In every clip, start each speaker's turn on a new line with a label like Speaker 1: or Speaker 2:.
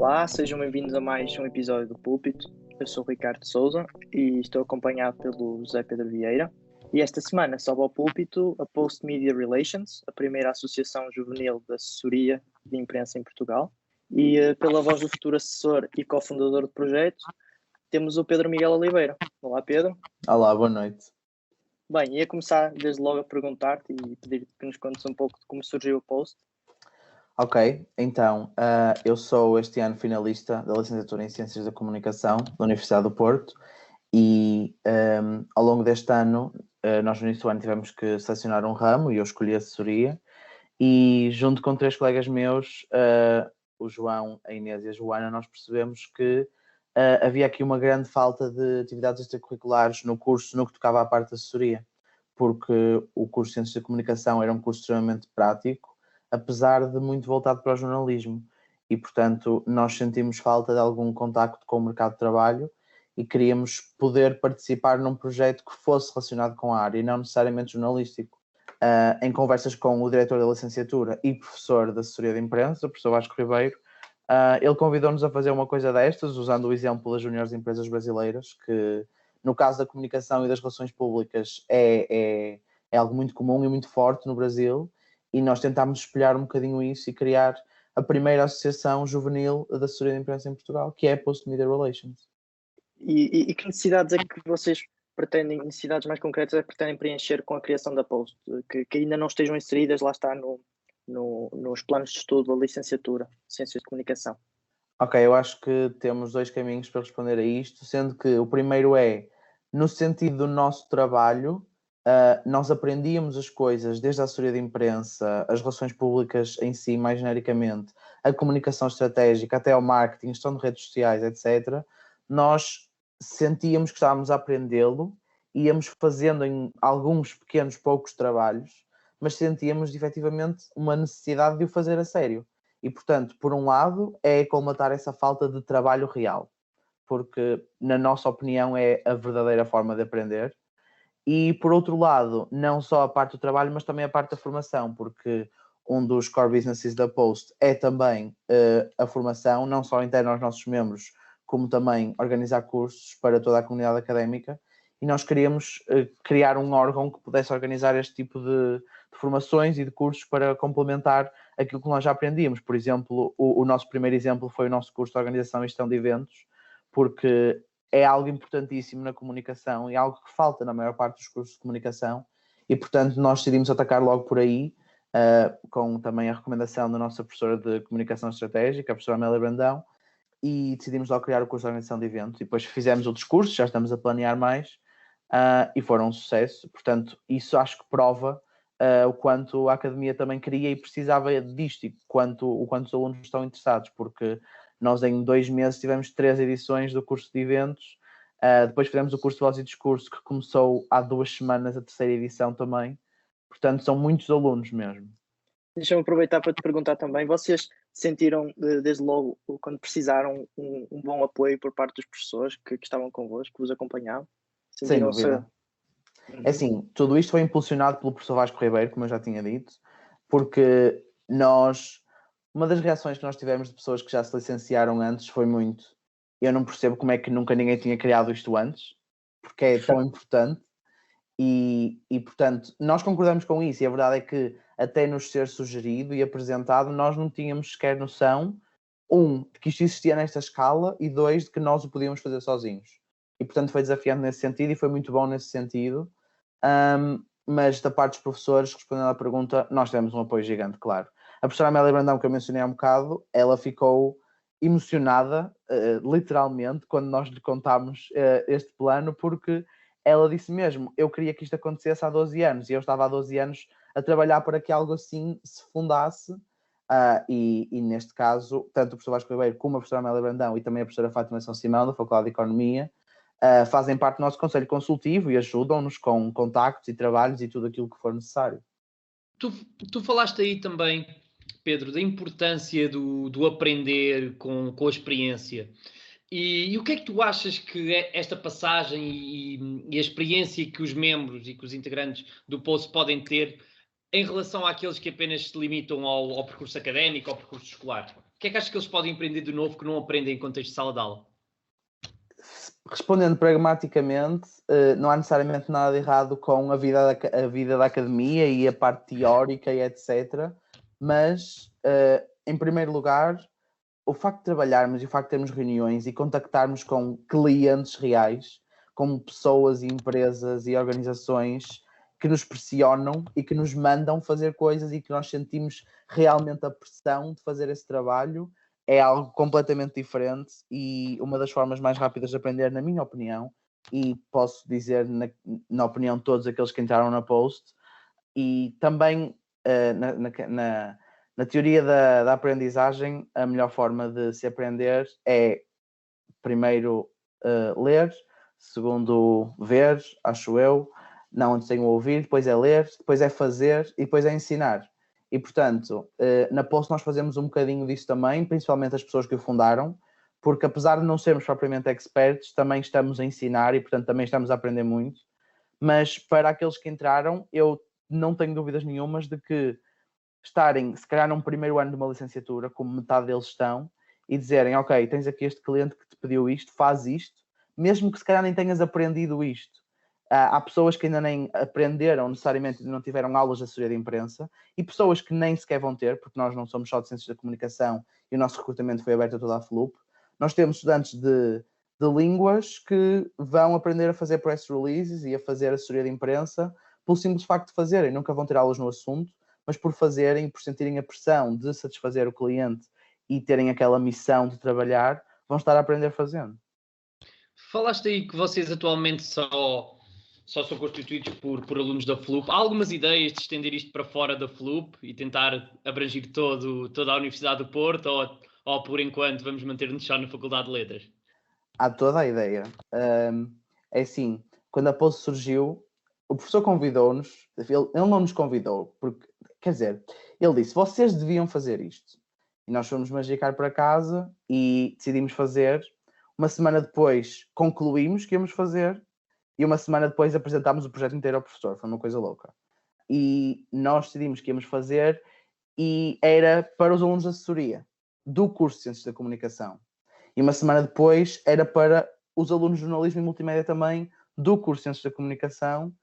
Speaker 1: Olá, sejam bem-vindos a mais um episódio do Púlpito. Eu sou o Ricardo Souza e estou acompanhado pelo José Pedro Vieira. E esta semana sobe ao Púlpito a Post Media Relations, a primeira associação juvenil de assessoria de imprensa em Portugal. E pela voz do futuro assessor e cofundador do projeto, temos o Pedro Miguel Oliveira. Olá, Pedro.
Speaker 2: Olá, boa noite.
Speaker 1: Bem, ia começar desde logo a perguntar-te e pedir que nos contes um pouco de como surgiu o Post.
Speaker 2: Ok, então, eu sou este ano finalista da licenciatura em Ciências da Comunicação da Universidade do Porto e ao longo deste ano, nós no início do ano tivemos que selecionar um ramo e eu escolhi assessoria e junto com 3 colegas meus, o João, a Inês e a Joana, nós percebemos que havia aqui uma grande falta de atividades extracurriculares no curso no que tocava à parte da assessoria, porque o curso de Ciências da Comunicação era um curso extremamente prático, apesar de muito voltado para o jornalismo. E, portanto, nós sentimos falta de algum contacto com o mercado de trabalho e queríamos poder participar num projeto que fosse relacionado com a área e não necessariamente jornalístico. Em conversas com o diretor da licenciatura e professor da assessoria de imprensa, o professor Vasco Ribeiro, ele convidou-nos a fazer uma coisa destas, usando o exemplo das juniores empresas brasileiras, que no caso da comunicação e das relações públicas é algo muito comum e muito forte no Brasil, e nós tentámos espelhar um bocadinho isso e criar a primeira associação juvenil da assessoria de imprensa em Portugal, que é a Post Media Relations.
Speaker 1: E que necessidades é que vocês pretendem, necessidades mais concretas é que pretendem preencher com a criação da Post, que ainda não estejam inseridas, lá está, nos planos de estudo da licenciatura de Ciências de Comunicação?
Speaker 2: Ok, eu acho que temos 2 caminhos para responder a isto, sendo que o primeiro é, no sentido do nosso trabalho, nós aprendíamos as coisas, desde a assessoria de imprensa, as relações públicas em si, mais genericamente, a comunicação estratégica, até ao marketing, gestão de redes sociais, etc. Nós sentíamos que estávamos a aprendê-lo, íamos fazendo em alguns pequenos, poucos trabalhos, mas sentíamos efetivamente uma necessidade de o fazer a sério. E, portanto, por um lado, é colmatar essa falta de trabalho real, porque, na nossa opinião, é a verdadeira forma de aprender. E, por outro lado, não só a parte do trabalho, mas também a parte da formação, porque um dos core businesses da Post é também a formação, não só interna aos nossos membros, como também organizar cursos para toda a comunidade académica. E nós queríamos criar um órgão que pudesse organizar este tipo de formações e de cursos para complementar aquilo que nós já aprendíamos. Por exemplo, o nosso primeiro exemplo foi o nosso curso de Organização e Gestão de Eventos, porque é algo importantíssimo na comunicação e algo que falta na maior parte dos cursos de comunicação e, portanto, nós decidimos atacar logo por aí, com também a recomendação da nossa professora de Comunicação Estratégica, a professora Amélia Brandão, e decidimos logo criar o curso de Organização de Eventos e depois fizemos outros cursos, já estamos a planear mais, e foram um sucesso. Portanto, isso acho que prova o quanto a Academia também queria e precisava disto e o quanto os alunos estão interessados, porque nós em 2 meses tivemos 3 edições do curso de eventos, depois fizemos o curso de voz e discurso, que começou há 2 semanas a 3ª edição também. Portanto, são muitos alunos mesmo.
Speaker 1: Deixa-me aproveitar para te perguntar também, vocês sentiram desde logo, quando precisaram, um bom apoio por parte dos professores que estavam convosco, que vos acompanhavam?
Speaker 2: Sem dúvida. É assim, tudo isto foi impulsionado pelo professor Vasco Ribeiro, como eu já tinha dito, porque uma das reações que nós tivemos de pessoas que já se licenciaram antes foi muito: eu não percebo como é que nunca ninguém tinha criado isto antes, porque é tão importante. E, portanto, nós concordamos com isso, e a verdade é que até nos ser sugerido e apresentado, nós não tínhamos sequer noção, de que isto existia nesta escala, e 2, de que nós o podíamos fazer sozinhos. E, portanto, foi desafiante nesse sentido e foi muito bom nesse sentido. Mas da parte dos professores, respondendo à pergunta, nós tivemos um apoio gigante, claro. A professora Amélia Brandão, que eu mencionei há um bocado, ela ficou emocionada, literalmente, quando nós lhe contámos este plano, porque ela disse mesmo: eu queria que isto acontecesse há 12 anos, e eu estava há 12 anos a trabalhar para que algo assim se fundasse. E neste caso, tanto o professor Vasco Ribeiro como a professora Amélia Brandão e também a professora Fátima São Simão, da Faculdade de Economia, fazem parte do nosso conselho consultivo e ajudam-nos com contactos e trabalhos e tudo aquilo que for necessário.
Speaker 3: Tu falaste aí também, Pedro, da importância do aprender com a experiência. E o que é que tu achas que esta passagem e a experiência que os membros e que os integrantes do Poço podem ter em relação àqueles que apenas se limitam ao percurso académico, ao percurso escolar? O que é que achas que eles podem aprender de novo que não aprendem em contexto de sala de aula?
Speaker 2: Respondendo pragmaticamente, não há necessariamente nada de errado com a vida da academia e a parte teórica e etc. Mas, em primeiro lugar, o facto de trabalharmos e o facto de termos reuniões e contactarmos com clientes reais, com pessoas e empresas e organizações que nos pressionam e que nos mandam fazer coisas e que nós sentimos realmente a pressão de fazer esse trabalho, é algo completamente diferente e uma das formas mais rápidas de aprender, na minha opinião, e posso dizer na opinião de todos aqueles que entraram na post, e também na teoria da aprendizagem, a melhor forma de se aprender é primeiro ler, segundo ver, acho eu, não antes tem o ouvir, depois é ler, depois é fazer e depois é ensinar. E, portanto, na Post nós fazemos um bocadinho disso também, principalmente as pessoas que o fundaram, porque apesar de não sermos propriamente experts, também estamos a ensinar e, portanto, também estamos a aprender muito. Mas para aqueles que entraram, eu não tenho dúvidas nenhumas de que estarem, se calhar, num primeiro ano de uma licenciatura, como metade deles estão, e dizerem, ok, tens aqui este cliente que te pediu isto, faz isto, mesmo que se calhar nem tenhas aprendido isto. Há pessoas que ainda nem aprenderam necessariamente, ainda não tiveram aulas de assessoria de imprensa, e pessoas que nem sequer vão ter, porque nós não somos só de ciências da comunicação e o nosso recrutamento foi aberto a toda a FLUP. Nós temos estudantes de línguas que vão aprender a fazer press releases e a fazer assessoria de imprensa pelo simples facto de fazerem, nunca vão ter aulas no assunto, mas por fazerem, por sentirem a pressão de satisfazer o cliente e terem aquela missão de trabalhar, vão estar a aprender fazendo.
Speaker 3: Falaste aí que vocês atualmente só são constituídos por alunos da FLUP. Há algumas ideias de estender isto para fora da FLUP e tentar abranger toda a Universidade do Porto, ou por enquanto vamos manter-nos só na Faculdade de Letras?
Speaker 2: Há toda a ideia. É assim, quando a Post surgiu, o professor convidou-nos, ele não nos convidou, porque, quer dizer, ele disse, vocês deviam fazer isto. E nós fomos magicar para casa e decidimos fazer. Uma semana depois concluímos que íamos fazer e uma semana depois apresentámos o projeto inteiro ao professor. Foi uma coisa louca. E nós decidimos que íamos fazer e era para os alunos de assessoria do curso de Ciências da Comunicação. E uma semana depois era para os alunos de jornalismo e multimédia também do curso de Ciências da Comunicação.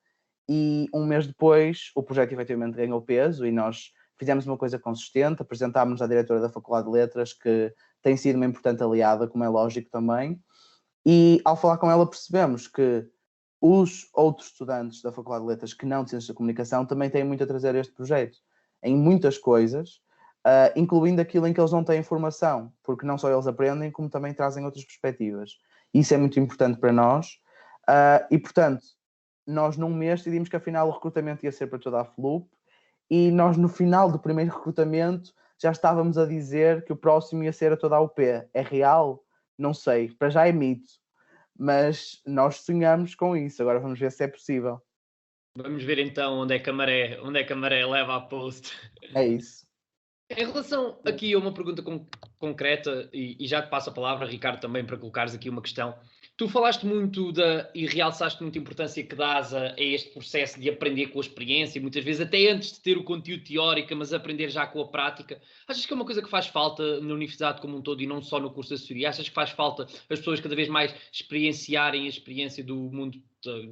Speaker 2: E um mês depois o projeto efetivamente ganhou peso e nós fizemos uma coisa consistente, apresentámos-nos à diretora da Faculdade de Letras, que tem sido uma importante aliada, como é lógico também, e ao falar com ela percebemos que os outros estudantes da Faculdade de Letras que não de Ciências da Comunicação também têm muito a trazer este projeto, em muitas coisas, incluindo aquilo em que eles não têm formação, porque não só eles aprendem, como também trazem outras perspectivas. Isso é muito importante para nós, e portanto, nós num mês decidimos que afinal o recrutamento ia ser para toda a FLUP, e nós no final do primeiro recrutamento já estávamos a dizer que o próximo ia ser a toda a UP. É real? Não sei, para já é mito, mas nós sonhamos com isso, agora vamos ver se é possível.
Speaker 3: Vamos ver então onde é que a maré leva a Post.
Speaker 2: É isso.
Speaker 3: Em relação aqui a uma pergunta concreta, e já te passo a palavra, Ricardo, também para colocares aqui uma questão. Tu falaste muito e realçaste muita importância que dás a este processo de aprender com a experiência, muitas vezes até antes de ter o conteúdo teórico, mas aprender já com a prática. Achas que é uma coisa que faz falta na universidade como um todo e não só no curso de assessoria? Achas que faz falta as pessoas cada vez mais experienciarem a experiência do mundo,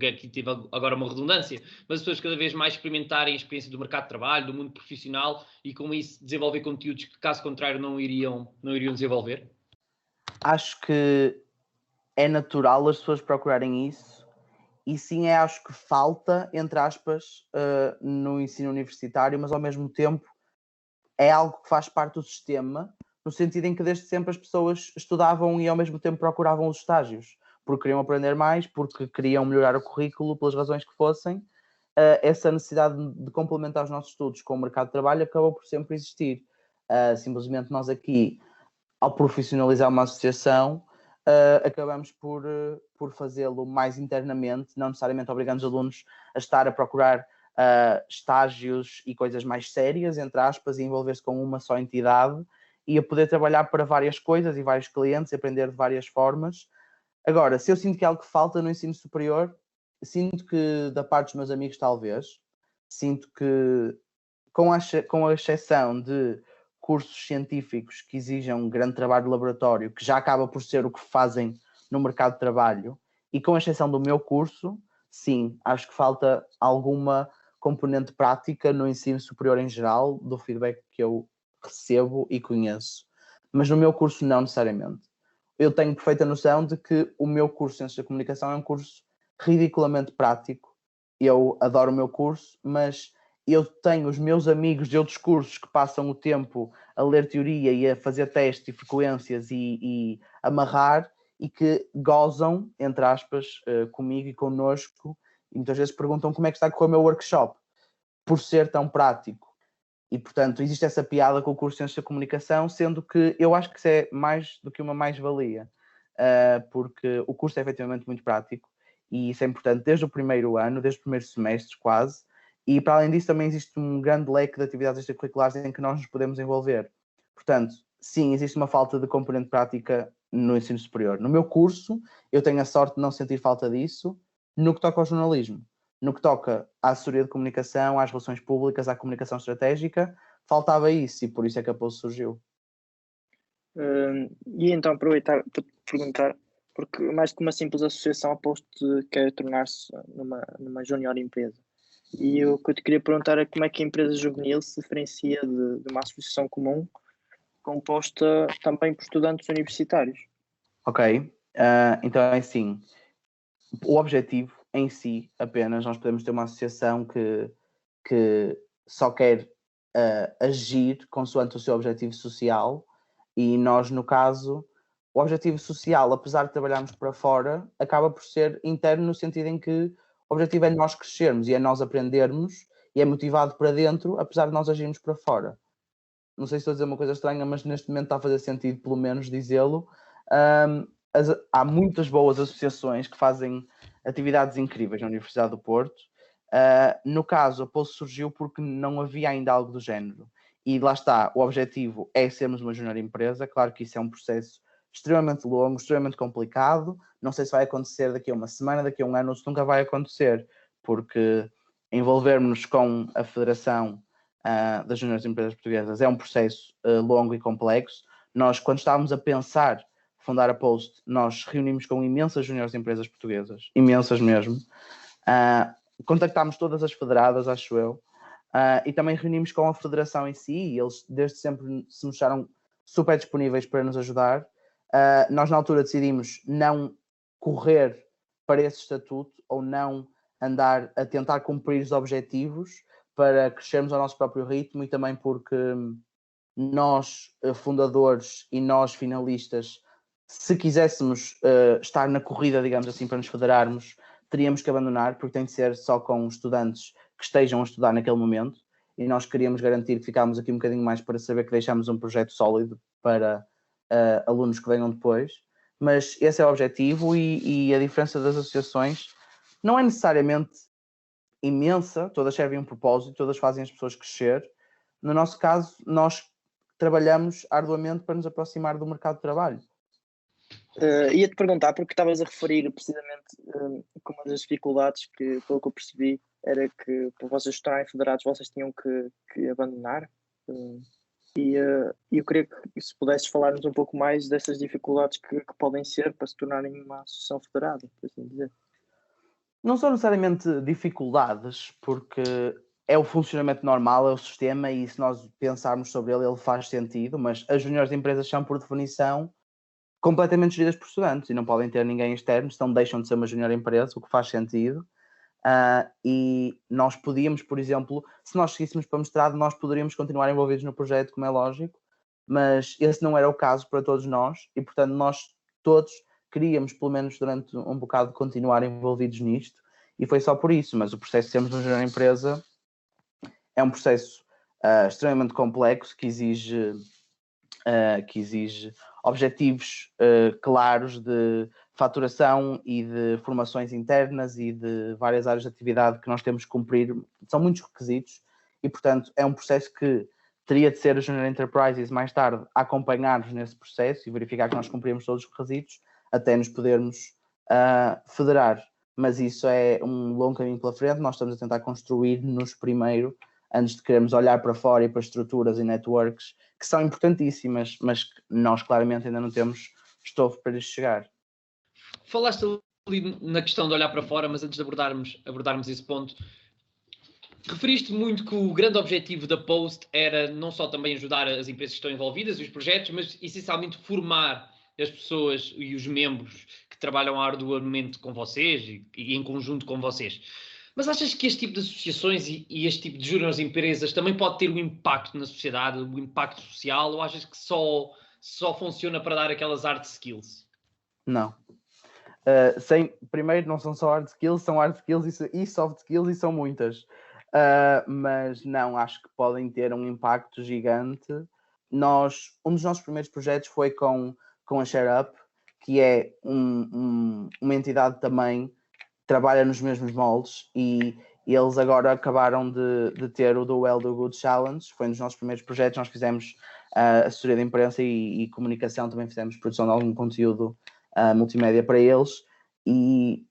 Speaker 3: aqui tive agora uma redundância, mas as pessoas cada vez mais experimentarem a experiência do mercado de trabalho, do mundo profissional e com isso desenvolver conteúdos que caso contrário não iriam desenvolver?
Speaker 2: Acho que é natural as pessoas procurarem isso e sim, acho que falta, entre aspas, no ensino universitário, mas ao mesmo tempo é algo que faz parte do sistema, no sentido em que desde sempre as pessoas estudavam e ao mesmo tempo procuravam os estágios, porque queriam aprender mais, porque queriam melhorar o currículo, pelas razões que fossem. Essa necessidade de complementar os nossos estudos com o mercado de trabalho acabou por sempre existir. Simplesmente nós aqui, ao profissionalizar uma associação, acabamos por fazê-lo mais internamente, não necessariamente obrigando os alunos a estar a procurar estágios e coisas mais sérias, entre aspas, e envolver-se com uma só entidade e a poder trabalhar para várias coisas e vários clientes, aprender de várias formas. Agora, se eu sinto que é algo que falta no ensino superior, sinto que da parte dos meus amigos talvez, sinto que com a exceção de cursos científicos que exijam um grande trabalho de laboratório, que já acaba por ser o que fazem no mercado de trabalho, e com exceção do meu curso, sim, acho que falta alguma componente prática no ensino superior em geral, do feedback que eu recebo e conheço. Mas no meu curso não necessariamente. Eu tenho perfeita noção de que o meu curso de Ciências da Comunicação é um curso ridiculamente prático. Eu adoro o meu curso, mas eu tenho os meus amigos de outros cursos que passam o tempo a ler teoria e a fazer testes e frequências e amarrar, e que gozam, entre aspas, comigo e connosco, e muitas vezes perguntam como é que está a correr o meu workshop, por ser tão prático. E, portanto, existe essa piada com o curso de Ciências da Comunicação, sendo que eu acho que isso é mais do que uma mais-valia, porque o curso é efetivamente muito prático, e isso é importante desde o primeiro ano, desde o primeiro semestre quase, e para além disso também existe um grande leque de atividades extracurriculares em que nós nos podemos envolver. Portanto, sim, existe uma falta de componente prática no ensino superior. No meu curso, eu tenho a sorte de não sentir falta disso no que toca ao jornalismo. No que toca à assessoria de comunicação, às relações públicas, à comunicação estratégica, faltava isso, e por isso é que a Pulse surgiu.
Speaker 1: E então aproveitar para te perguntar, porque mais que uma simples associação, aposto que quer tornar-se numa junior empresa. E o que eu te queria perguntar é como é que a empresa juvenil se diferencia de uma associação comum composta também por estudantes universitários.
Speaker 2: Ok, então é assim, o objetivo em si, apenas, nós podemos ter uma associação que só quer agir consoante o seu objetivo social, e nós, no caso, o objetivo social, apesar de trabalharmos para fora, acaba por ser interno no sentido em que o objetivo é nós crescermos e é nós aprendermos, e é motivado para dentro, apesar de nós agirmos para fora. Não sei se estou a dizer uma coisa estranha, mas neste momento está a fazer sentido, pelo menos, dizê-lo. Há muitas boas associações que fazem atividades incríveis na Universidade do Porto. No caso, a Pulse surgiu porque não havia ainda algo do género. E lá está, o objetivo é sermos uma junior empresa. Claro que isso é um processo extremamente longo, extremamente complicado. Não sei se vai acontecer daqui a uma semana, daqui a um ano, ou se nunca vai acontecer, porque envolvermos-nos com a Federação das Juniores Empresas Portuguesas é um processo longo e complexo. Nós, quando estávamos a pensar fundar a Post, nós reunimos com imensas juniores empresas portuguesas, imensas mesmo. Contactámos todas as federadas, acho eu, e também reunimos com a federação em si, e eles desde sempre se mostraram super disponíveis para nos ajudar. Nós, na altura, decidimos não correr para esse estatuto, ou não andar a tentar cumprir os objetivos, para crescermos ao nosso próprio ritmo, e também porque nós, fundadores, e nós, finalistas, se quiséssemos estar na corrida, digamos assim, para nos federarmos, teríamos que abandonar, porque tem de ser só com estudantes que estejam a estudar naquele momento, e nós queríamos garantir que ficámos aqui um bocadinho mais para saber que deixámos um projeto sólido para alunos que venham depois. Mas esse é o objetivo, e a diferença das associações não é necessariamente imensa, todas servem um propósito, todas fazem as pessoas crescer. No nosso caso, nós trabalhamos arduamente para nos aproximar do mercado de trabalho.
Speaker 1: Ia-te perguntar, porque estavas a referir precisamente que uma das dificuldades que, pelo que eu percebi, era que para vocês estarem federados vocês tinham que abandonar. E eu queria que, se pudesses falar-nos um pouco mais dessas dificuldades que podem ser para se tornarem uma associação federada, por assim dizer.
Speaker 2: Não são necessariamente dificuldades, porque é o funcionamento normal, é o sistema, e se nós pensarmos sobre ele, ele faz sentido, mas as juniores de empresas são, por definição, completamente geridas por estudantes e não podem ter ninguém externo, senão deixam de ser uma junior empresa, o que faz sentido. E nós podíamos, por exemplo, se nós seguíssemos para mestrado, nós poderíamos continuar envolvidos no projeto, como é lógico, mas esse não era o caso para todos nós, e portanto nós todos queríamos, pelo menos durante um bocado, continuar envolvidos nisto, e foi só por isso. Mas o processo de sermos uma junior empresa é um processo extremamente complexo, que exige objetivos claros de faturação e de formações internas e de várias áreas de atividade que nós temos que cumprir. São muitos requisitos, e portanto é um processo que teria de ser a Junior Enterprises mais tarde a acompanhar-nos nesse processo e verificar que nós cumprimos todos os requisitos até nos podermos federar. Mas isso é um longo caminho pela frente. Nós estamos a tentar construir-nos primeiro antes de querermos olhar para fora e para estruturas e networks que são importantíssimas, mas que nós claramente ainda não temos estofo para lhes chegar.
Speaker 3: Falaste ali na questão de olhar para fora, mas antes de abordarmos esse ponto, referiste muito que o grande objetivo da Post era não só também ajudar as empresas que estão envolvidas e os projetos, mas essencialmente formar as pessoas e os membros que trabalham arduamente com vocês e em conjunto com vocês. Mas achas que este tipo de associações e este tipo de juniors empresas também pode ter um impacto na sociedade, um impacto social, ou achas que só funciona para dar aquelas hard skills?
Speaker 2: Não. Primeiro, não são só hard skills, são hard skills e soft skills, e são muitas. Mas não, acho que podem ter um impacto gigante. Um dos nossos primeiros projetos foi com a ShareUp, que é uma entidade também que trabalha nos mesmos moldes, e eles agora acabaram de ter o Do Well, Do Good Challenge. Foi um dos nossos primeiros projetos. Nós fizemos assessoria de imprensa e comunicação, também fizemos produção de algum conteúdo multimédia para eles, e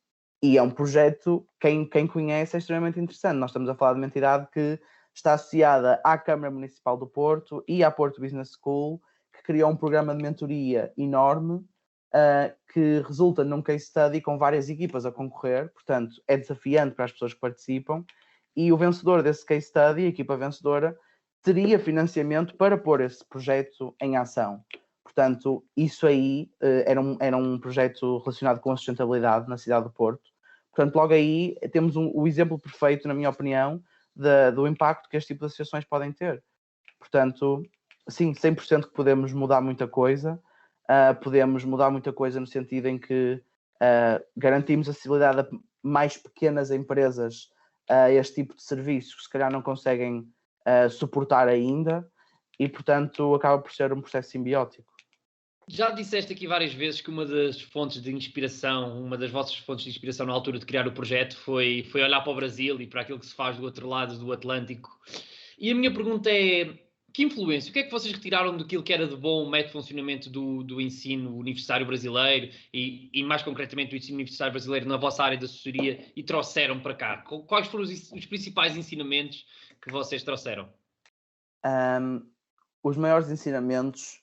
Speaker 2: é um projeto, quem conhece, é extremamente interessante. Nós estamos a falar de uma entidade que está associada à Câmara Municipal do Porto e à Porto Business School, que criou um programa de mentoria enorme, que resulta num case study com várias equipas a concorrer. Portanto, é desafiante para as pessoas que participam, e o vencedor desse case study, a equipa vencedora, teria financiamento para pôr esse projeto em ação. Portanto, isso aí era um projeto relacionado com a sustentabilidade na cidade do Porto. Portanto, logo aí temos o exemplo perfeito, na minha opinião, do impacto que este tipo de associações podem ter. Portanto, sim, 100% que podemos mudar muita coisa. Podemos mudar muita coisa no sentido em que garantimos acessibilidade a mais pequenas empresas a este tipo de serviços que se calhar não conseguem suportar ainda, e, portanto, acaba por ser um processo simbiótico.
Speaker 3: Já disseste aqui várias vezes que uma das fontes de inspiração, uma das vossas fontes de inspiração na altura de criar o projeto foi olhar para o Brasil e para aquilo que se faz do outro lado do Atlântico. E a minha pergunta é, que influência, o que é que vocês retiraram daquilo que era de bom o método de funcionamento do ensino universitário brasileiro e mais concretamente do ensino universitário brasileiro na vossa área de assessoria, e trouxeram para cá? Quais foram os principais ensinamentos que vocês trouxeram?
Speaker 2: Os maiores ensinamentos,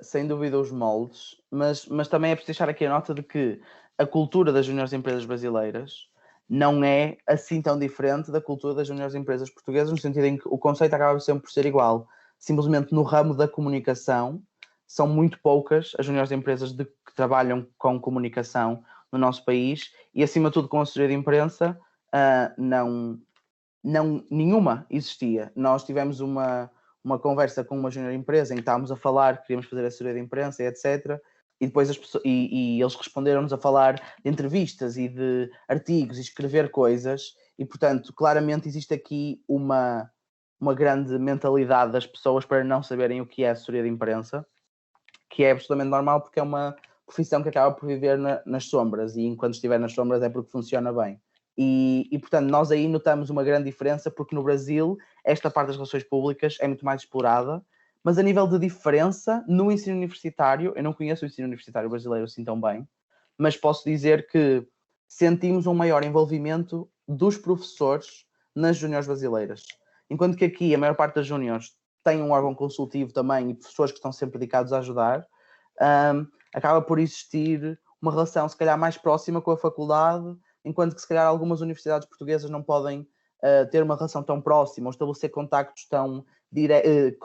Speaker 2: sem dúvida, os moldes, mas também é preciso deixar aqui a nota de que a cultura das juniores empresas brasileiras não é assim tão diferente da cultura das juniores empresas portuguesas, no sentido em que o conceito acaba sempre por ser igual. Simplesmente no ramo da comunicação, são muito poucas as juniores empresas que trabalham com comunicação no nosso país, e acima de tudo com a assessoria de imprensa, nenhuma existia. Nós tivemos uma conversa com uma junior empresa em que estávamos a falar que queríamos fazer a assessoria de imprensa, etc. E depois eles responderam-nos a falar de entrevistas e de artigos e escrever coisas, e, portanto, claramente existe aqui uma grande mentalidade das pessoas para não saberem o que é a assessoria de imprensa, que é absolutamente normal, porque é uma profissão que acaba por viver nas sombras, e enquanto estiver nas sombras é porque funciona bem. E, portanto, nós aí notamos uma grande diferença, porque no Brasil esta parte das relações públicas é muito mais explorada, mas a nível de diferença, no ensino universitário, eu não conheço o ensino universitário brasileiro assim tão bem, mas posso dizer que sentimos um maior envolvimento dos professores nas juniores brasileiras. Enquanto que aqui a maior parte das juniores tem um órgão consultivo também e professores que estão sempre dedicados a ajudar, acaba por existir uma relação se calhar mais próxima com a faculdade, enquanto que se calhar algumas universidades portuguesas não podem ter uma relação tão próxima ou estabelecer contratos tão diretos,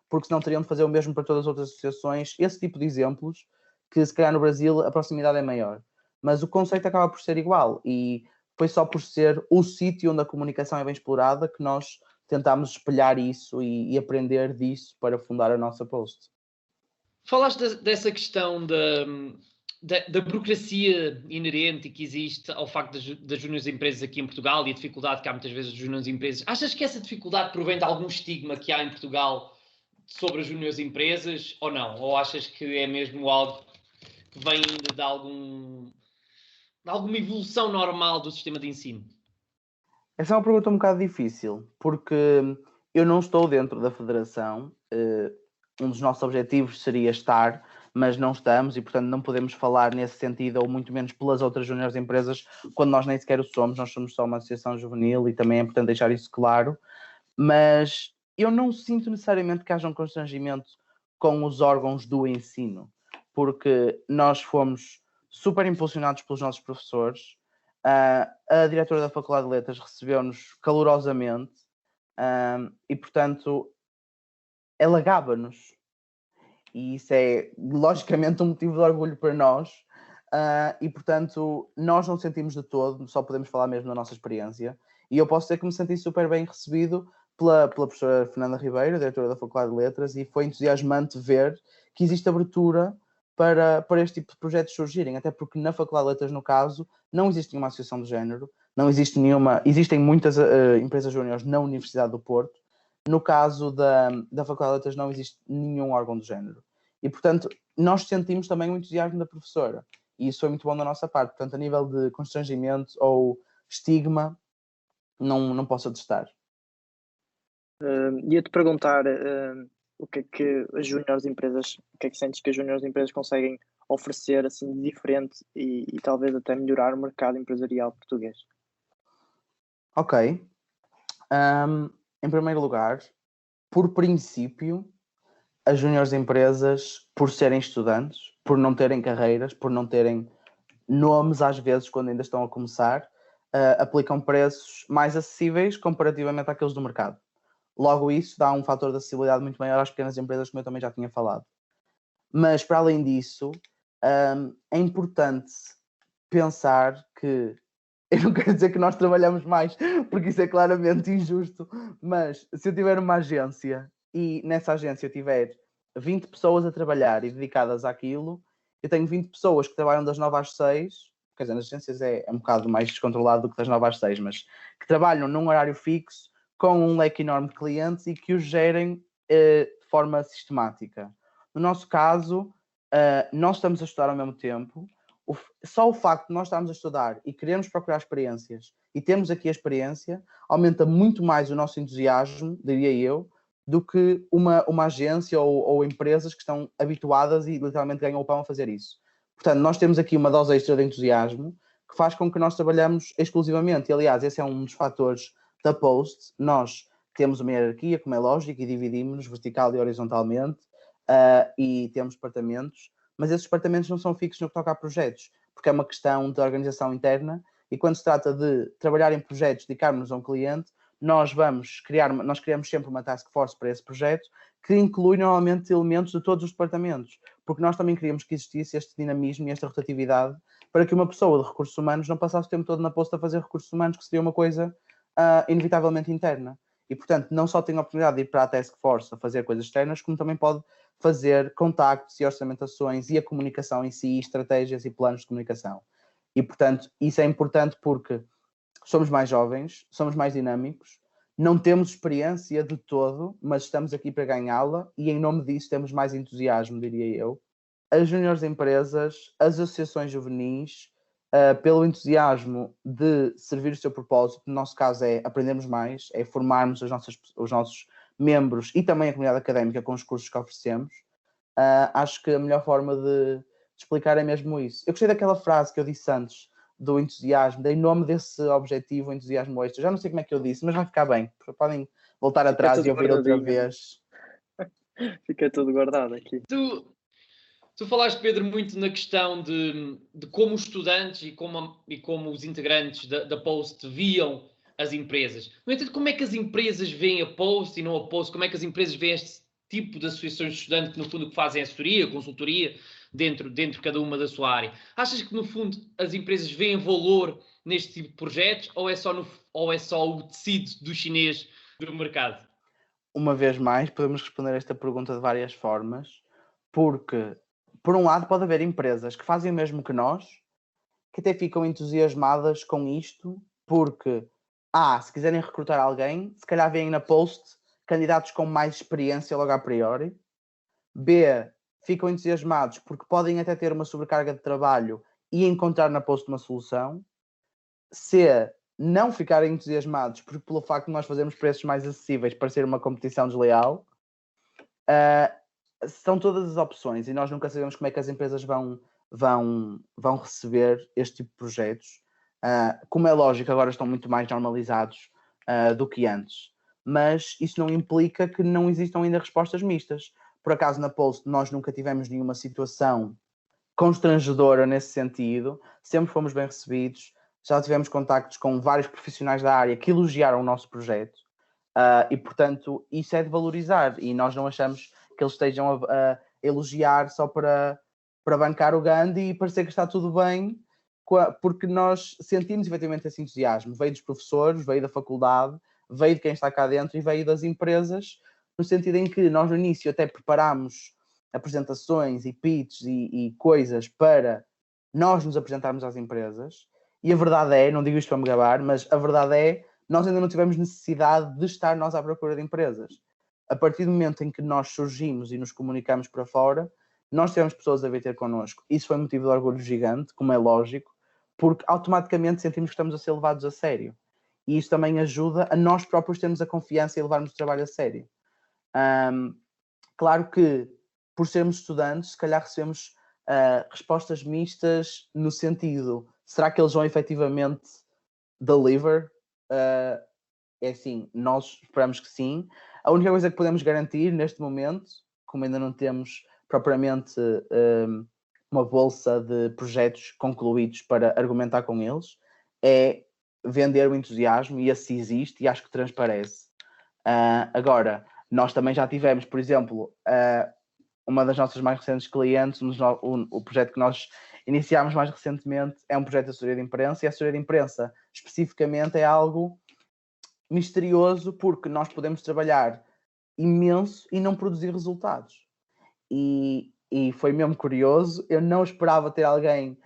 Speaker 2: porque senão teriam de fazer o mesmo para todas as outras associações. Esse tipo de exemplos, que se calhar no Brasil a proximidade é maior, mas o conceito acaba por ser igual, e foi só por ser o sítio onde a comunicação é bem explorada que nós tentámos espelhar isso e aprender disso para fundar a nossa Post.
Speaker 3: Falaste dessa questão da burocracia inerente que existe ao facto das juniores empresas aqui em Portugal, e a dificuldade que há muitas vezes das juniores empresas. Achas que essa dificuldade provém de algum estigma que há em Portugal sobre as juniores empresas, ou não? Ou achas que é mesmo algo que vem ainda de alguma evolução normal do sistema de ensino?
Speaker 2: Essa é uma pergunta um bocado difícil, porque eu não estou dentro da federação. Um dos nossos objetivos seria estar mas não estamos e, portanto, não podemos falar nesse sentido, ou muito menos pelas outras juniores empresas, quando nós nem sequer o somos. Nós somos só uma associação juvenil e também é importante deixar isso claro. Mas eu não sinto necessariamente que haja um constrangimento com os órgãos do ensino, porque nós fomos super impulsionados pelos nossos professores. A diretora da Faculdade de Letras recebeu-nos calorosamente e, portanto, ela gaba-nos. E isso é, logicamente, um motivo de orgulho para nós. E, portanto, nós não sentimos de todo, só podemos falar mesmo da nossa experiência. E eu posso dizer que me senti super bem recebido pela professora Fernanda Ribeiro, diretora da Faculdade de Letras, e foi entusiasmante ver que existe abertura para este tipo de projetos surgirem, até porque na Faculdade de Letras, no caso, não existe nenhuma associação de género, não existe nenhuma... Existem muitas empresas júniores na Universidade do Porto. No caso da Faculdade de Letras não existe nenhum órgão do género. E, portanto, nós sentimos também o entusiasmo da professora. E isso foi muito bom da nossa parte. Portanto, a nível de constrangimento ou estigma, não posso atestar.
Speaker 1: Ia-te perguntar o que é que as juniores empresas, o que é que sentes que as juniores empresas conseguem oferecer assim de diferente e talvez até melhorar o mercado empresarial português?
Speaker 2: Ok. Em primeiro lugar, por princípio, as juniores empresas, por serem estudantes, por não terem carreiras, por não terem nomes às vezes quando ainda estão a começar, aplicam preços mais acessíveis comparativamente àqueles do mercado. Logo, isso dá um fator de acessibilidade muito maior às pequenas empresas, como eu também já tinha falado. Mas, para além disso, é importante pensar que... Eu não quero dizer que nós trabalhamos mais, porque isso é claramente injusto, mas se eu tiver uma agência e nessa agência eu tiver 20 pessoas a trabalhar e dedicadas àquilo, eu tenho 20 pessoas que trabalham das 9 às 6, quer dizer, nas agências é um bocado mais descontrolado do que das 9 às 6, mas que trabalham num horário fixo, com um leque enorme de clientes e que os gerem de forma sistemática. No nosso caso, nós estamos a estudar ao mesmo tempo. Só o facto de nós estarmos a estudar e queremos procurar experiências e termos aqui a experiência aumenta muito mais o nosso entusiasmo, diria eu, do que uma agência ou empresas que estão habituadas e literalmente ganham o pão a fazer isso. Portanto, nós temos aqui uma dose extra de entusiasmo que faz com que nós trabalhamos exclusivamente. E, aliás, esse é um dos fatores da Post. Nós temos uma hierarquia, como é lógico, e dividimos-nos vertical e horizontalmente e temos departamentos, mas esses departamentos não são fixos no que toca a projetos, porque é uma questão de organização interna e quando se trata de trabalhar em projetos, dedicarmos a um cliente, nós criamos sempre uma task force para esse projeto que inclui normalmente elementos de todos os departamentos, porque nós também queríamos que existisse este dinamismo e esta rotatividade para que uma pessoa de recursos humanos não passasse o tempo todo na Post a fazer recursos humanos, que seria uma coisa inevitavelmente interna. E, portanto, não só tem a oportunidade de ir para a task force a fazer coisas externas, como também pode fazer contactos e orçamentações e a comunicação em si, estratégias e planos de comunicação. E, portanto, isso é importante porque somos mais jovens, somos mais dinâmicos, não temos experiência de todo, mas estamos aqui para ganhá-la e, em nome disso, temos mais entusiasmo, diria eu. As juniores empresas, as associações juvenis, pelo entusiasmo de servir o seu propósito, no nosso caso é aprendermos mais, é formarmos os nossos membros e também a comunidade académica com os cursos que oferecemos. Acho que a melhor forma de explicar é mesmo isso. Eu gostei daquela frase que eu disse antes, do entusiasmo, em nome desse objetivo, o entusiasmo extra. Já não sei como é que eu disse, mas vai ficar bem. Podem voltar atrás e ouvir outra vez.
Speaker 1: Fica tudo guardado aqui.
Speaker 3: Tu falaste, Pedro, muito na questão de como os estudantes e como os integrantes da Post viam as empresas. No entanto, como é que as empresas veem a Post e não a Post? Como é que as empresas veem este tipo de associações de estudantes que, no fundo, fazem assessoria, consultoria, dentro de cada uma da sua área? Achas que, no fundo, as empresas veem valor neste tipo de projetos ou é só o tecido do chinês do mercado?
Speaker 2: Uma vez mais, podemos responder esta pergunta de várias formas, porque, por um lado, pode haver empresas que fazem o mesmo que nós, que até ficam entusiasmadas com isto, porque, se quiserem recrutar alguém, se calhar veem na Post candidatos com mais experiência logo a priori. B, ficam entusiasmados porque podem até ter uma sobrecarga de trabalho e encontrar na Post uma solução. C, não ficarem entusiasmados pelo facto de nós fazermos preços mais acessíveis para ser uma competição desleal. são todas as opções e nós nunca sabemos como é que as empresas vão receber este tipo de projetos. Como é lógico, agora estão muito mais normalizados do que antes, mas isso não implica que não existam ainda respostas mistas. Por acaso, na Post, nós nunca tivemos nenhuma situação constrangedora nesse sentido, sempre fomos bem recebidos, já tivemos contactos com vários profissionais da área que elogiaram o nosso projeto e, portanto, isso é de valorizar e nós não achamos que eles estejam a elogiar só para bancar o Gandhi e parecer que está tudo bem, porque nós sentimos efetivamente esse entusiasmo. Veio dos professores, veio da faculdade, veio de quem está cá dentro e veio das empresas, no sentido em que nós no início até preparámos apresentações e pitches e coisas para nós nos apresentarmos às empresas. E a verdade é, não digo isto para me gabar, mas a verdade é, nós ainda não tivemos necessidade de estar nós à procura de empresas. A partir do momento em que nós surgimos e nos comunicamos para fora, nós tivemos pessoas a vir ter connosco. Isso foi motivo de orgulho gigante, como é lógico, porque automaticamente sentimos que estamos a ser levados a sério. E isso também ajuda a nós próprios termos a confiança e levarmos o trabalho a sério. Claro que, por sermos estudantes, se calhar recebemos respostas mistas no sentido, será que eles vão efetivamente deliver? É assim, nós esperamos que sim. A única coisa que podemos garantir neste momento, como ainda não temos propriamente uma bolsa de projetos concluídos para argumentar com eles, é vender o entusiasmo, e esse existe e acho que transparece. Agora, nós também já tivemos, por exemplo, uma das nossas mais recentes clientes, o projeto que nós iniciámos mais recentemente é um projeto de assessoria de imprensa, e a assessoria de imprensa especificamente é algo misterioso porque nós podemos trabalhar imenso e não produzir resultados. E foi mesmo curioso, eu não esperava ter alguém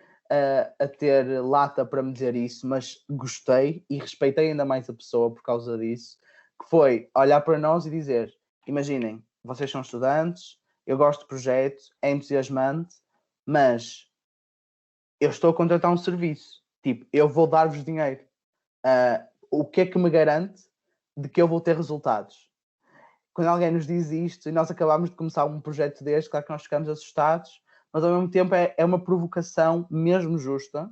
Speaker 2: a ter lata para me dizer isso, mas gostei e respeitei ainda mais a pessoa por causa disso, que foi olhar para nós e dizer, imaginem, vocês são estudantes, eu gosto do projeto, é entusiasmante, mas eu estou a contratar um serviço, tipo, eu vou dar-vos dinheiro. O que é que me garante de que eu vou ter resultados? Quando alguém nos diz isto e nós acabamos de começar um projeto deste, claro que nós ficamos assustados, mas ao mesmo tempo é uma provocação mesmo justa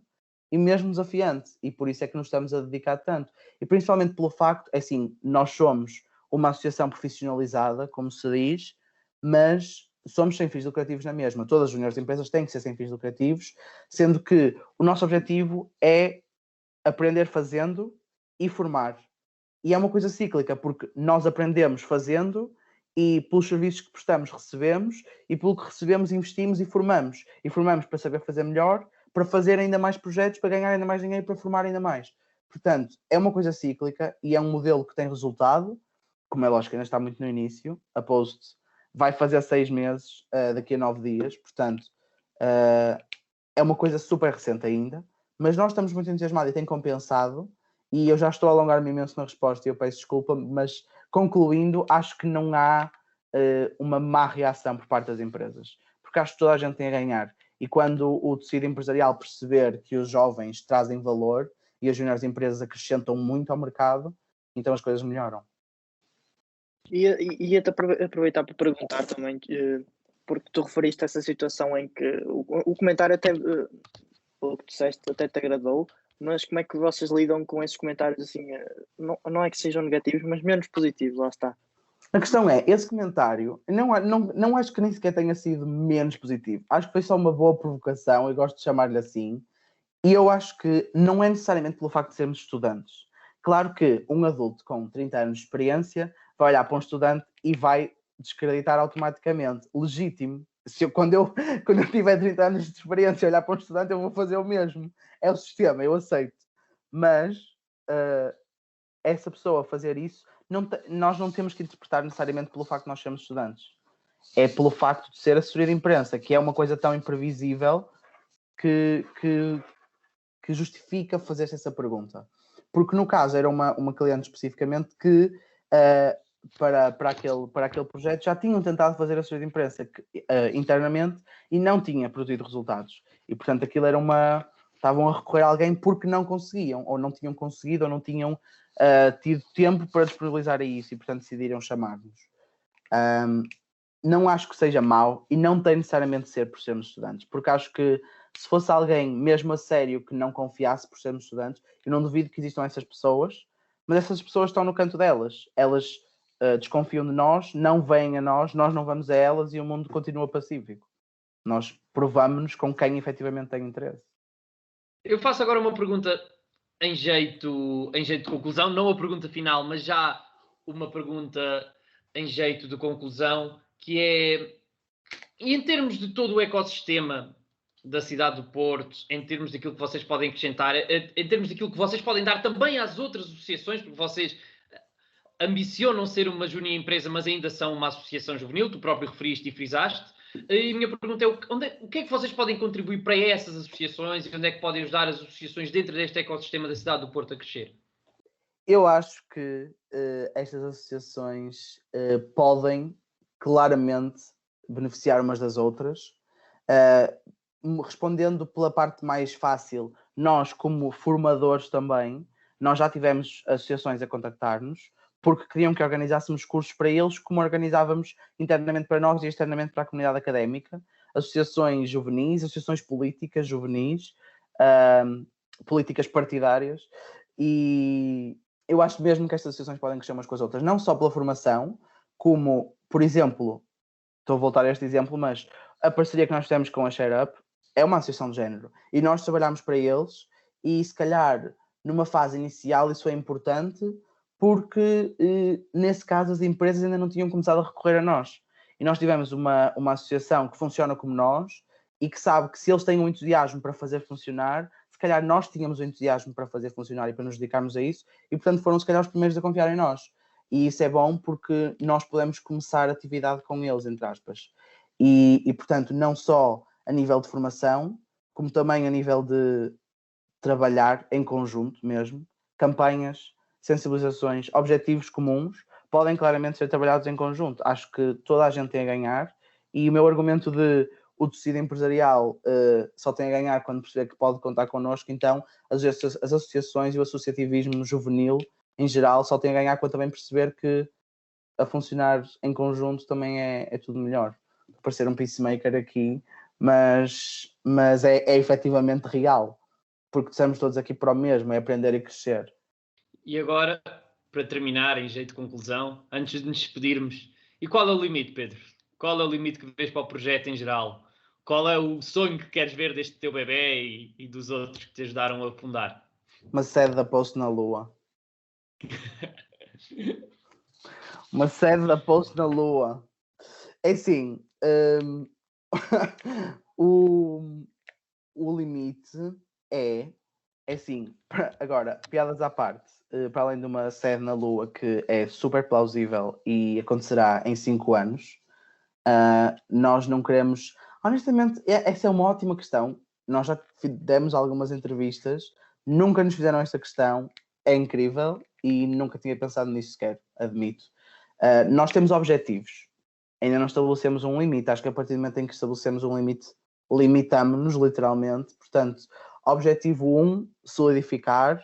Speaker 2: e mesmo desafiante, e por isso é que nos estamos a dedicar tanto. E principalmente pelo facto, é assim, nós somos uma associação profissionalizada, como se diz, mas somos sem fins lucrativos na mesma. Todas as juniores empresas têm que ser sem fins lucrativos, sendo que o nosso objetivo é aprender fazendo e formar. E é uma coisa cíclica, porque nós aprendemos fazendo e pelos serviços que prestamos recebemos e pelo que recebemos investimos e formamos. E formamos para saber fazer melhor, para fazer ainda mais projetos, para ganhar ainda mais dinheiro, para formar ainda mais. Portanto, é uma coisa cíclica e é um modelo que tem resultado, como é lógico, ainda está muito no início. A Post vai fazer 6 meses daqui a 9 dias, portanto, é uma coisa super recente ainda, mas nós estamos muito entusiasmados e tem compensado. E eu já estou a alongar-me imenso na resposta e eu peço desculpa, mas concluindo, acho que não há uma má reação por parte das empresas, porque acho que toda a gente tem a ganhar. E quando o tecido empresarial perceber que os jovens trazem valor e as juniores empresas acrescentam muito ao mercado, então as coisas melhoram.
Speaker 1: E até aproveitar para perguntar também, porque tu referiste a essa situação em que o comentário até, pelo que disseste, até te agradou, mas como é que vocês lidam com esses comentários assim, não é que sejam negativos, mas menos positivos, lá está.
Speaker 2: A questão é, esse comentário, não acho que nem sequer tenha sido menos positivo. Acho que foi só uma boa provocação, eu gosto de chamar-lhe assim. E eu acho que não é necessariamente pelo facto de sermos estudantes. Claro que um adulto com 30 anos de experiência vai olhar para um estudante e vai descreditar automaticamente. Legítimo. Quando eu tiver 30 anos de experiência e olhar para um estudante, eu vou fazer o mesmo. É o sistema, eu aceito. Mas essa pessoa fazer isso, nós não temos que interpretar necessariamente pelo facto de nós sermos estudantes. É pelo facto de ser assessoria de imprensa, que é uma coisa tão imprevisível que justifica fazer-se essa pergunta. Porque no caso era uma cliente especificamente que para aquele projeto já tinham tentado fazer assessoria de imprensa internamente e não tinha produzido resultados. E portanto aquilo era estavam a recorrer a alguém porque não conseguiam, ou não tinham conseguido, ou não tinham tido tempo para disponibilizar a isso e portanto decidiram chamar-nos. não acho que seja mau e não tem necessariamente de ser por sermos estudantes, porque acho que se fosse alguém mesmo a sério que não confiasse por sermos estudantes, eu não duvido que existam essas pessoas, mas essas pessoas estão no canto delas. Elas desconfiam de nós, não vêm a nós não vamos a elas e o mundo continua pacífico. Nós provamos-nos com quem efetivamente tem interesse.
Speaker 3: Eu faço agora uma pergunta em jeito de conclusão, não a pergunta final, mas já uma pergunta em jeito de conclusão, que é, e em termos de todo o ecossistema da cidade do Porto, em termos daquilo que vocês podem acrescentar, em termos daquilo que vocês podem dar também às outras associações, porque vocês ambicionam ser uma júnior empresa, mas ainda são uma associação juvenil, tu próprio referiste e frisaste. E a minha pergunta é, o que é que vocês podem contribuir para essas associações e onde é que podem ajudar as associações dentro deste ecossistema da cidade do Porto a crescer?
Speaker 2: Eu acho que estas associações podem claramente beneficiar umas das outras. Respondendo pela parte mais fácil, nós como formadores também, nós já tivemos associações a contactar-nos porque queriam que organizássemos cursos para eles, como organizávamos internamente para nós e externamente para a comunidade académica, associações juvenis, associações políticas juvenis, políticas partidárias, e eu acho mesmo que estas associações podem crescer umas com as outras, não só pela formação, como, por exemplo, estou a voltar a este exemplo, mas a parceria que nós fizemos com a Share Up é uma associação de género, e nós trabalhamos para eles, e se calhar numa fase inicial isso é importante, porque nesse caso as empresas ainda não tinham começado a recorrer a nós. E nós tivemos uma associação que funciona como nós e que sabe que se eles têm um entusiasmo para fazer funcionar, se calhar nós tínhamos o entusiasmo para fazer funcionar e para nos dedicarmos a isso, e portanto foram se calhar os primeiros a confiar em nós. E isso é bom porque nós podemos começar atividade com eles, entre aspas. E portanto, não só a nível de formação, como também a nível de trabalhar em conjunto mesmo, campanhas, sensibilizações, objetivos comuns, podem claramente ser trabalhados em conjunto. Acho que toda a gente tem a ganhar, e o meu argumento de o tecido empresarial só tem a ganhar quando perceber que pode contar connosco, então as associações e o associativismo juvenil, em geral, só tem a ganhar quando também perceber que a funcionar em conjunto também é tudo melhor. Vou parecer um peacemaker aqui, mas é efetivamente real, porque estamos todos aqui para o mesmo, é aprender e crescer.
Speaker 3: E agora, para terminar, em jeito de conclusão, antes de nos despedirmos, e qual é o limite, Pedro? Qual é o limite que vês para o projeto em geral? Qual é o sonho que queres ver deste teu bebê e dos outros que te ajudaram a fundar?
Speaker 2: Uma sede da Post na Lua. Uma sede da Post na Lua. É assim, o limite é assim, agora, piadas à parte, para além de uma sede na Lua que é super plausível e acontecerá em 5 anos, nós não queremos... Honestamente, essa é uma ótima questão. Nós já demos algumas entrevistas, nunca nos fizeram esta questão, é incrível e nunca tinha pensado nisso sequer, admito. Nós temos objetivos, ainda não estabelecemos um limite. Acho que a partir do momento em que estabelecemos um limite, limitamos-nos literalmente. Portanto, objetivo 1, solidificar.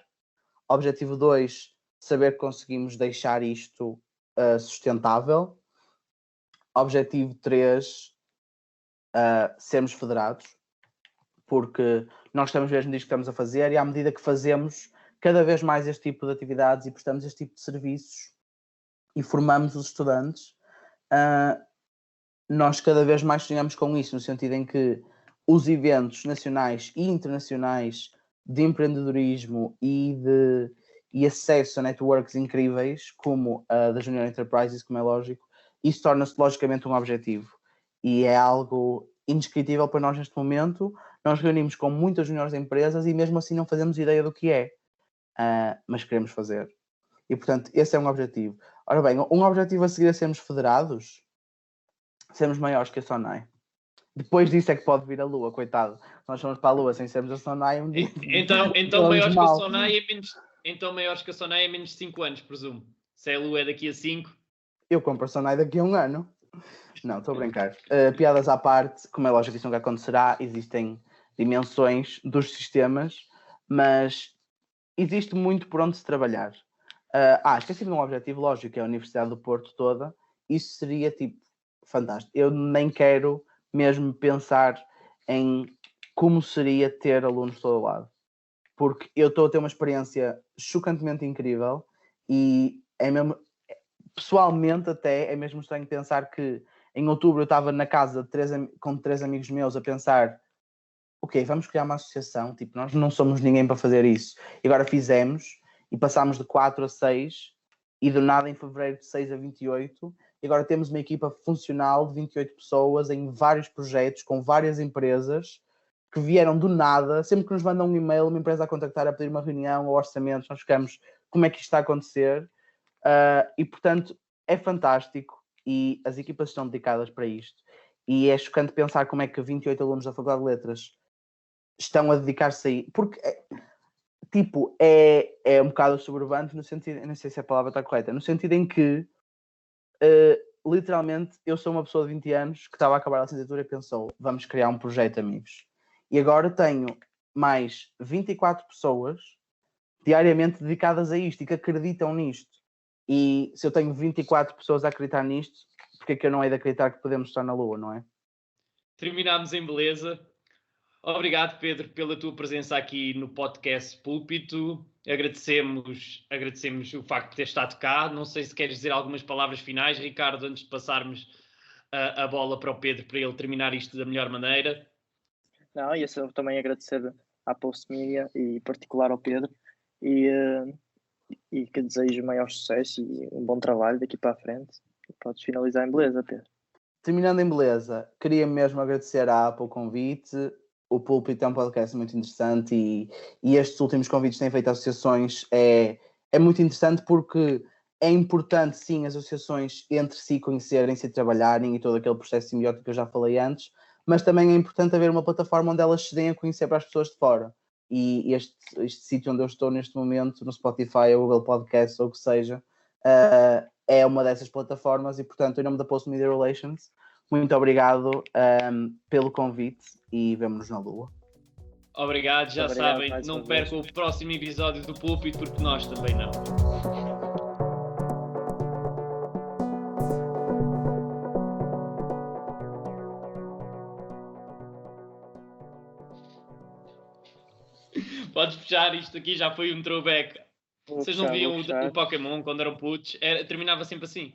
Speaker 2: Objetivo 2, saber que conseguimos deixar isto sustentável. Objetivo 3, sermos federados, porque nós estamos mesmo disto que estamos a fazer, e à medida que fazemos cada vez mais este tipo de atividades e prestamos este tipo de serviços e formamos os estudantes, nós cada vez mais sonhamos com isso, no sentido em que os eventos nacionais e internacionais de empreendedorismo e acesso a networks incríveis, como a da Junior Enterprises, como é lógico, isso torna-se logicamente um objetivo. E é algo indescritível para nós neste momento. Nós reunimos com muitas juniores empresas e mesmo assim não fazemos ideia do que é. Mas queremos fazer. E portanto, esse é um objetivo. Ora bem, um objetivo a seguir a sermos federados, sermos maiores que a Sonai. Depois disso é que pode vir a Lua, coitado. Nós fomos para a Lua sem sermos a Sonai um dia.
Speaker 3: Então maiores que a Sonai é menos... Então maiores que a Sonai é menos de 5 anos, presumo. Se a Lua é daqui a 5...
Speaker 2: Eu compro a Sonai daqui a 1 ano. Não, estou a brincar. Piadas à parte, como é lógico que isso nunca acontecerá, existem dimensões dos sistemas, mas existe muito por onde se trabalhar. Esqueci de um objetivo lógico, que é a Universidade do Porto toda. Isso seria tipo fantástico. Eu nem quero mesmo pensar em como seria ter alunos de todo lado. Porque eu estou a ter uma experiência chocantemente incrível e é mesmo, pessoalmente até, é mesmo estranho pensar que em outubro eu estava na casa com 3 amigos meus a pensar, ok, vamos criar uma associação, tipo, nós não somos ninguém para fazer isso. E agora fizemos e passámos de 4 a 6 e do nada em fevereiro de 6 a 28 e agora temos uma equipa funcional de 28 pessoas em vários projetos, com várias empresas que vieram do nada, sempre que nos mandam um e-mail, uma empresa a contactar, a pedir uma reunião ou orçamentos, nós ficamos, como é que isto está a acontecer? E portanto é fantástico e as equipas estão dedicadas para isto e é chocante pensar como é que 28 alunos da Faculdade de Letras estão a dedicar-se a isso, porque tipo, é um bocado soberbante no sentido, eu não sei se a palavra está correta, no sentido em que literalmente eu sou uma pessoa de 20 anos que estava a acabar a licenciatura e pensou, vamos criar um projeto, amigos, e agora tenho mais 24 pessoas diariamente dedicadas a isto e que acreditam nisto. E se eu tenho 24 pessoas a acreditar nisto, porque é que eu não hei de acreditar que podemos estar na Lua, não é?
Speaker 3: Terminámos em beleza. Obrigado, Pedro, pela tua presença aqui no podcast Púlpito. Agradecemos o facto de ter estado cá. Não sei se queres dizer algumas palavras finais, Ricardo, antes de passarmos a bola para o Pedro, para ele terminar isto da melhor maneira.
Speaker 1: Não, e eu também agradecer à Postmedia e em particular ao Pedro e que desejo maior sucesso e um bom trabalho daqui para a frente. Podes finalizar em beleza, Pedro.
Speaker 2: Terminando em beleza, queria mesmo agradecer à Apple o convite. O Púlpito é um podcast muito interessante e estes últimos convites que têm feito associações é muito interessante porque é importante, sim, as associações entre si conhecerem-se e trabalharem e todo aquele processo simbiótico que eu já falei antes, mas também é importante haver uma plataforma onde elas se deem a conhecer para as pessoas de fora. E este sítio onde eu estou neste momento, no Spotify ou Google Podcasts ou o que seja, é uma dessas plataformas e, portanto, em nome da Post Media Relations, muito obrigado pelo convite e vemo-nos na Lua.
Speaker 3: Obrigado, já sabem, não percam o próximo episódio do Púlpito, porque nós também não. Podes puxar, isto aqui já foi um throwback. Vocês não viam o Pokémon quando eram putos? Terminava sempre assim.